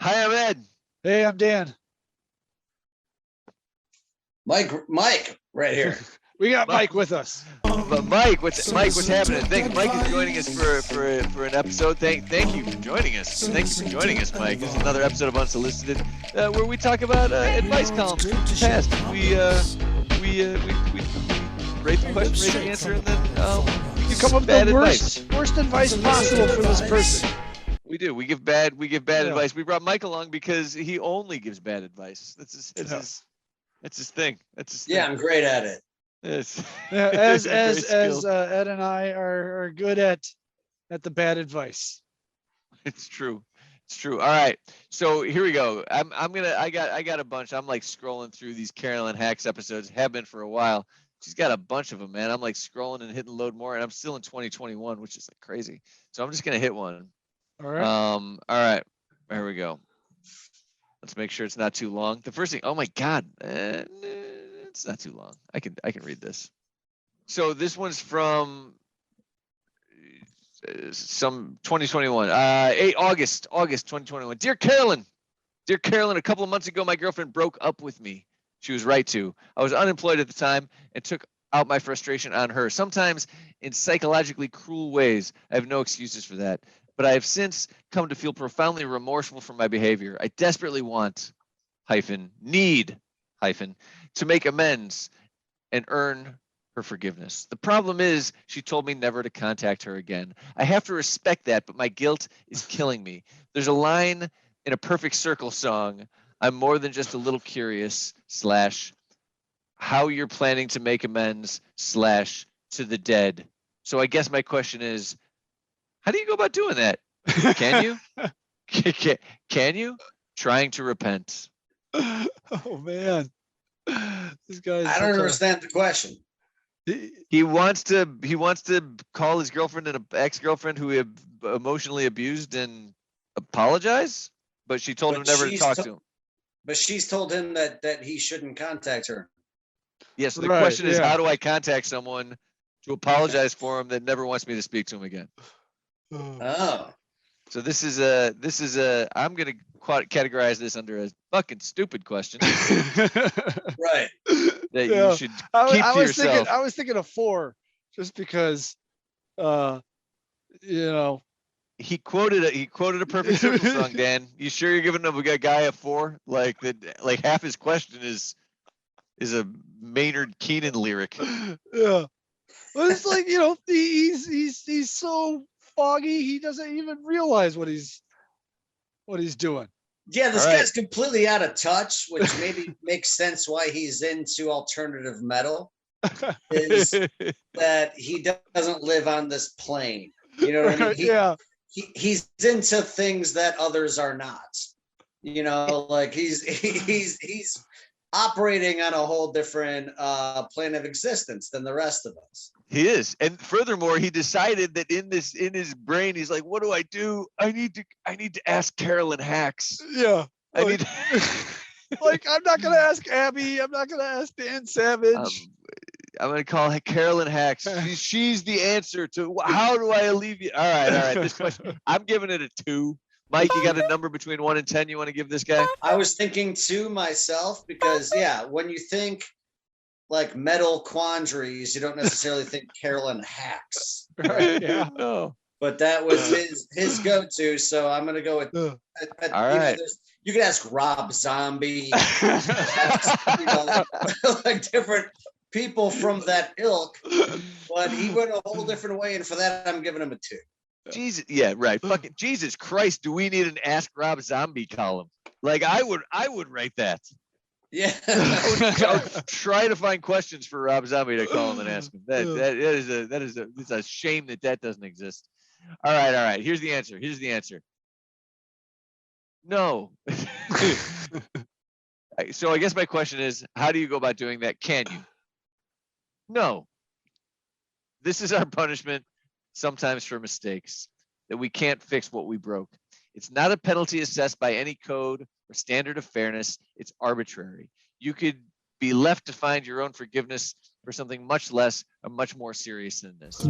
Hi, I'm Ed. Hey, I'm Dan. Mike, right here. We got Mike with us. But Mike, what's happening? Mike is joining us for an episode. Thank you for joining us. Thank you for joining us, Mike. This is another episode of Unsolicited, where we talk about advice columns from the past. We rate the question, rate the answer, and then you come up with the worst advice possible for this person. We do. We give bad advice. We brought Mike along because he only gives bad advice. That's his thing. That's his thing. Yeah, I'm great at it. Yes. Yeah, as Ed and I are good at the bad advice. It's true. It's true. All right. So here we go. I got a bunch. I'm like scrolling through these Carolyn Hacks episodes. Have been for a while. She's got a bunch of them, man. I'm like scrolling and hitting load more, and I'm still in 2021, which is like crazy. So I'm just gonna hit one. All right. All right. There we go. Let's make sure it's not too long. The first thing. Oh my God. It's not too long. I can read this. So this one's from some 2021. August 2021. Dear Carolyn, a couple of months ago, my girlfriend broke up with me. She was right to. I was unemployed at the time and took out my frustration on her, sometimes in psychologically cruel ways. I have no excuses for that, but I have since come to feel profoundly remorseful for my behavior. I desperately need to make amends and earn her forgiveness. The problem is she told me never to contact her again. I have to respect that, but my guilt is killing me. There's a line in a Perfect Circle song, I'm more than just a little curious / how you're planning to make amends / to the dead. So I guess my question is, how do you go about doing that? Can you? Can you? Trying to repent. Oh man. This guy. I don't understand the question. He wants to call his girlfriend and ex-girlfriend who he emotionally abused and apologize, but she told him never to talk to him. But she's told him that he shouldn't contact her. Yes. So the question is, how do I contact someone to apologize for him that never wants me to speak to him again? Oh. So this is a I'm gonna categorize this under a fucking stupid question. Right. That you should keep to yourself. I was thinking of 4, just because, He quoted a Perfect Circle song, Dan. You sure you're giving a guy a 4? Like half his question is a Maynard Keenan lyric. Yeah. Well, it's like, he's so foggy, he doesn't even realize what he's doing. Yeah, this guy's completely out of touch, which maybe makes sense why he's into alternative metal. Is that he doesn't live on this plane. You know what I mean? He's into things that others are not. Like he's operating on a whole different plane of existence than the rest of us. He is, and furthermore, he decided that in his brain, he's like, "What do I do? I need to ask Carolyn Hacks." Yeah, like I'm not gonna ask Abby. I'm not gonna ask Dan Savage. I'm gonna call her Carolyn Hacks. She's the answer to how do I alleviate. All right. This question, I'm giving it a 2. Mike, you got a number between 1 and 10 you want to give this guy? I was thinking 2 myself because when you think like metal quandaries, you don't necessarily think Carolyn Hacks. Right? Yeah. No. But that was his go-to, so I'm gonna go with. All right. You could ask Rob Zombie, like different people from that ilk, but he went a whole different way, and for that, I'm giving him a 2. Jesus, yeah, right. Fucking Jesus Christ, do we need an Ask Rob Zombie column? Like I would write that. Yeah. I would try to find questions for Rob Zombie to call him and ask him. That is it's a shame that doesn't exist. All right. Here's the answer. No. So I guess my question is, how do you go about doing that? Can you? No. This is our punishment, sometimes for mistakes, that we can't fix what we broke. It's not a penalty assessed by any code or standard of fairness. It's arbitrary. You could be left to find your own forgiveness for something much less or much more serious than this.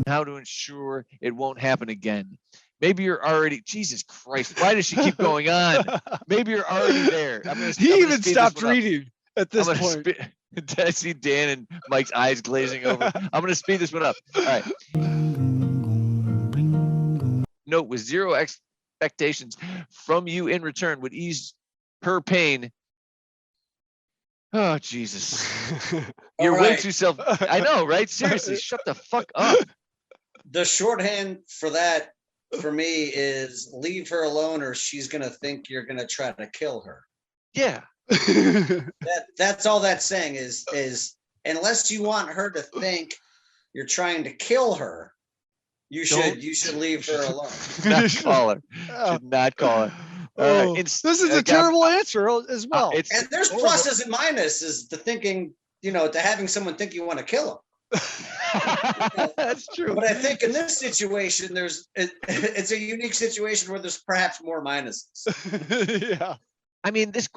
How to ensure it won't happen again. Maybe you're already, Jesus Christ, why does she keep going on? Maybe you're already there. He even stopped reading at this I'm gonna point. I see Dan and Mike's eyes glazing over. I'm gonna speed this one up. All right. Note, with zero expectations from you in return would ease her pain. Oh, Jesus. You're way too I know, right? Seriously, shut the fuck up. The shorthand for that, for me, is leave her alone or she's going to think you're going to try to kill her. Yeah. That's all that's saying is unless you want her to think you're trying to kill her, you should leave her alone. Not call her. Should not call her. Oh, this is a terrible answer as well. And there's pluses and minuses to thinking, to having someone think you want to kill them. That's true. But I think in this situation, it's a unique situation where there's perhaps more minuses. Yeah. I mean, this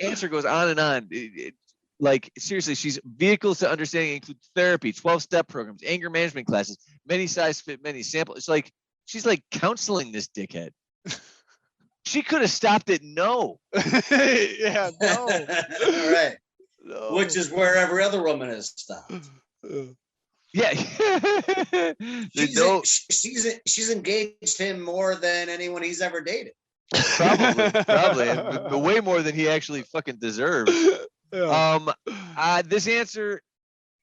answer goes on and on. Like, seriously, she's vehicles to understanding include therapy, 12-step programs, anger management classes, many size fit many sample. It's like she's like counseling this dickhead. She could have stopped at no. Yeah, no. All right. No. Which is where every other woman has stopped. Yeah. She's engaged him more than anyone he's ever dated. Probably, way more than he actually fucking deserves. Yeah. This answer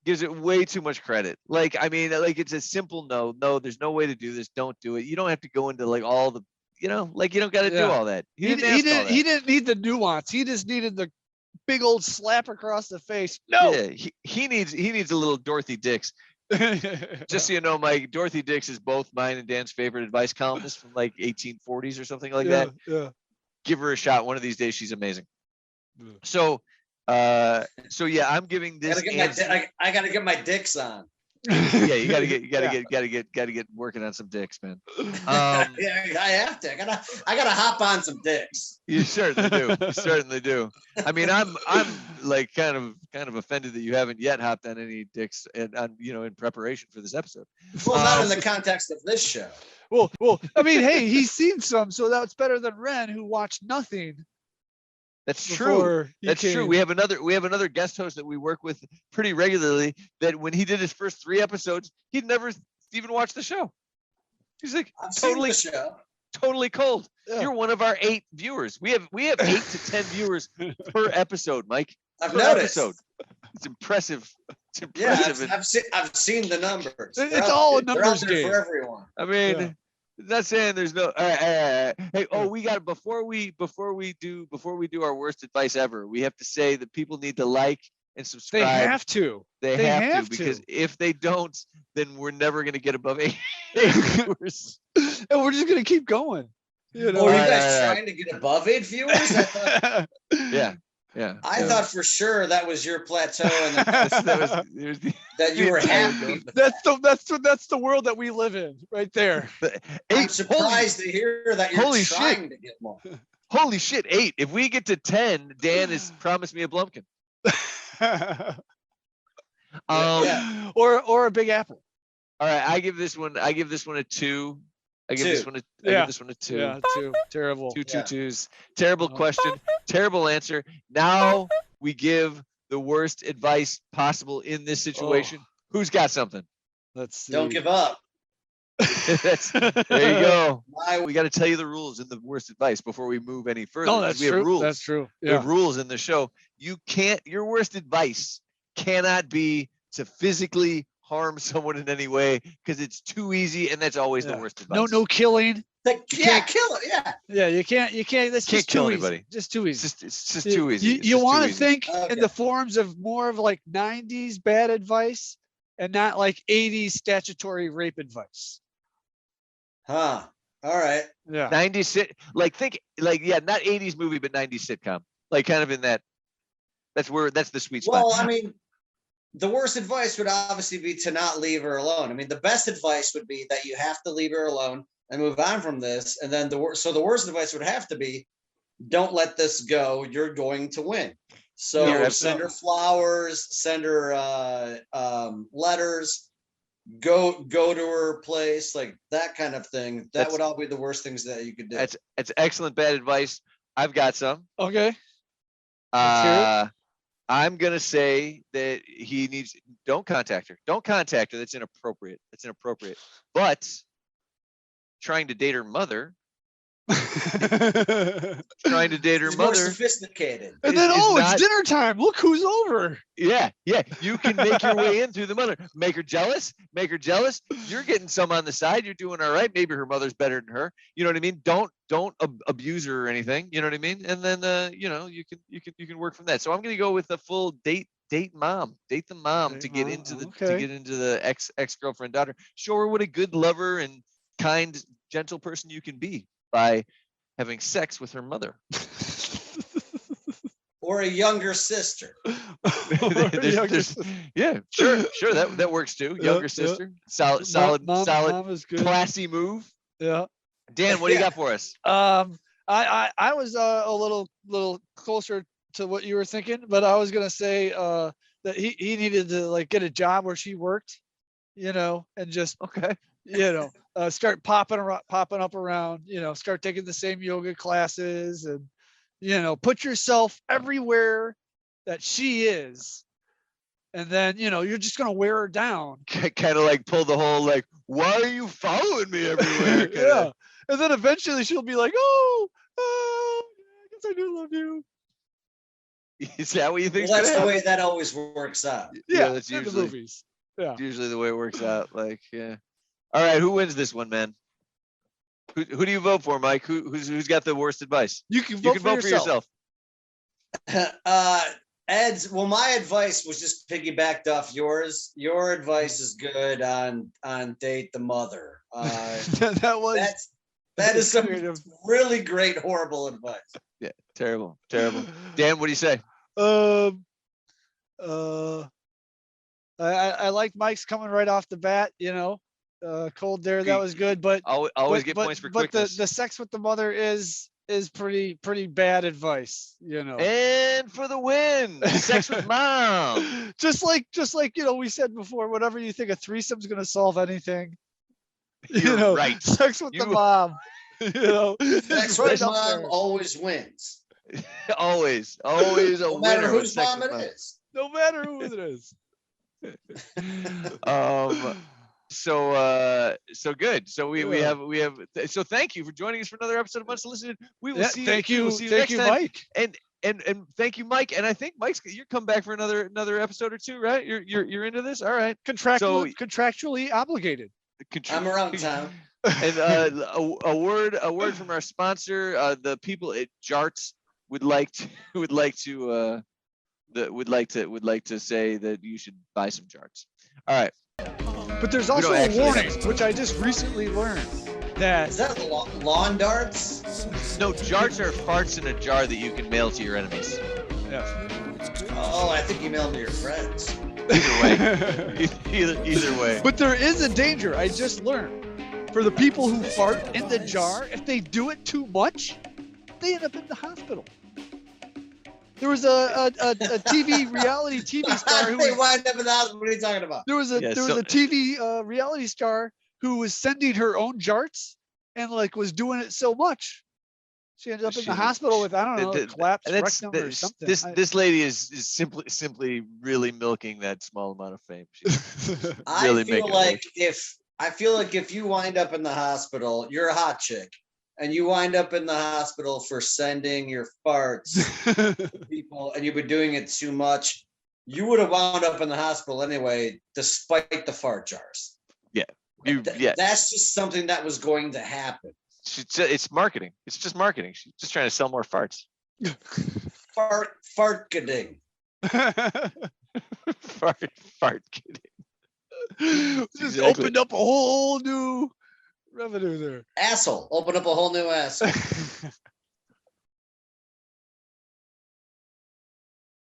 gives it way too much credit. Like, I mean, like, it's a simple no. No, there's no way to do this. Don't do it. You don't have to go into like all the, like, you don't got to do all that. He didn't need the nuance. He just needed the big old slap across the face. No. Yeah, he needs a little Dorothy Dix. Just so you know, Mike, Dorothy Dix is both mine and Dan's favorite advice columnist from like 1840s or something like that. Yeah. Give her a shot. One of these days, she's amazing. Yeah. So yeah, I'm giving this. I gotta get my dicks on. Yeah, you gotta get working on some dicks, man. Yeah, I have to. I gotta hop on some dicks. You certainly do. You certainly do. I mean, I'm like kind of offended that you haven't yet hopped on any dicks and in preparation for this episode. Well, not in the context of this show. Well, I mean, hey, he's seen some, so that's better than Ren, who watched nothing. That's true. That's true. We have another guest host that we work with pretty regularly that when he did his first 3 episodes, he'd never even watched the show. He's like, totally cold. Yeah. You're one of our 8 viewers. We have 8 to 10 viewers per episode, Mike. I've noticed. Episode. It's impressive. It's impressive. Yeah, I've seen the numbers. It's all a numbers game for everyone. I mean. Yeah. Not saying there's no. Hey, we got before we do our worst advice ever. We have to say that people need to like and subscribe. They have to. They have to because if they don't, then we're never going to get above 8 viewers, and we're just going to keep going. Are you guys trying to get above 8 viewers? Yeah. I thought for sure that was your plateau, and that you were happy. That's the world that we live in, right there. I'm surprised to hear that you're trying to get more. Holy shit, 8! If we get to 10, Dan has promised me a Blumpkin. Or a Big Apple. All right, I give this one a 2. I give this one a 2. Yeah, 2. Terrible. 2 2s. Terrible question. Terrible answer. Now we give the worst advice possible in this situation. Who's got something? Let's see. Don't give up. There you go. We got to tell you the rules in the worst advice before we move any further. No, that's true. Have rules. That's true. We have rules in the show. Your worst advice cannot be to physically harm someone in any way because it's too easy, and that's always the worst advice. No killing. You can't kill it. Yeah, you can't. That's just kill too anybody. Easy. Just too easy. It's just too easy. You want to think in the forms of more of like 90s bad advice and not like 80s statutory rape advice. Huh. All right. Yeah. 90s not 80s movie, but 90s sitcom. Like kind of in that. That's the sweet spot. Well, I mean, the worst advice would obviously be to not leave her alone. I mean, the best advice would be that you have to leave her alone and move on from this. And then the worst advice would have to be, don't let this go. You're going to win. So send her flowers, send her letters, go to her place, like that kind of thing. That would all be the worst things that you could do. That's excellent bad advice. I've got some. Okay. Let's hear it. I'm gonna say that he needs. Don't contact her. Don't contact her. That's inappropriate. That's inappropriate. But trying to date her mother. Trying to date her He's more mother. sophisticated. And then, is it's dinner time. Look who's over. Yeah. You can make your way in through the mother. Make her jealous. You're getting some on the side. You're doing all right. Maybe her mother's better than her. You know what I mean? Don't abuse her or anything. You know what I mean? And then you can work from that. So I'm gonna go with a full date mom. Date the mom to get into the ex-girlfriend daughter. Show her what a good lover and kind, gentle person you can be by having sex with her mother. Or a younger sister. Yeah, sure. That works too. Younger sister. Solid, mom is good. classy move. Yeah. Dan, what do you got for us? I was a little closer to what you were thinking, but I was gonna say that he needed to like get a job where she worked, and just start popping up around, start taking the same yoga classes and put yourself everywhere that she is. And then, you're just going to wear her down. Kind of like pull the whole, like, why are you following me everywhere? Yeah. And then eventually she'll be like, oh, I guess I do love you. Is that what you think? Well, that's the way that always works out. Yeah, that's in usually the movies. Yeah. Usually the way it works out. Like, yeah. All right, who wins this one, man? Who do you vote for, Mike? Who's got the worst advice? You can vote for yourself. My advice was just piggybacked off yours. Your advice is good on date the mother. That is some really great, horrible advice. Yeah, terrible. Dan, what do you say? I like Mike's coming right off the bat, cold there. That was good, but always get points for quickness. But the sex with the mother is pretty bad advice, And for the win, sex with mom. just like we said before, whatever you think a threesome's gonna solve anything. You're right. Sex with the mom. Sex with mom always wins. always a winner. No matter whose mom it is. No matter who it is. So good. So we have so thank you for joining us for another episode of Much to Listen to. We will see you. Thank you. We'll see you Thank next you, time. Mike. And thank you, Mike. And I think Mike's you're come back for another episode or two, right? You're into this? All right. Contractually obligated. I'm around town. And a word from our sponsor. The people at Jarts would like to say that you should buy some Jarts. All right. But there's also a warning, which I just recently learned. Is that lawn darts? No, Jarts are farts in a jar that you can mail to your enemies. Yes. Oh, I think you mail them to your friends. Either way. But there is a danger, I just learned. For the people who fart in the jar, if they do it too much, they end up in the hospital. There was a reality TV star who they wind up in the hospital. What are you talking about? There was a TV reality star who was sending her own jarts and was doing it so much, she ended up in the hospital with collapsed rectum or something. This lady is simply really milking that small amount of fame. She's really I feel like if you wind up in the hospital, you're a hot chick. And you wind up in the hospital for sending your farts to people, and you've been doing it too much, you would have wound up in the hospital anyway, despite the fart jars. Yeah. That's just something that was going to happen. It's marketing. It's just marketing. She's just trying to sell more farts. Fart-kidding. Fart kidding. Just opened up a whole new revenue there. Asshole. Open up a whole new asshole.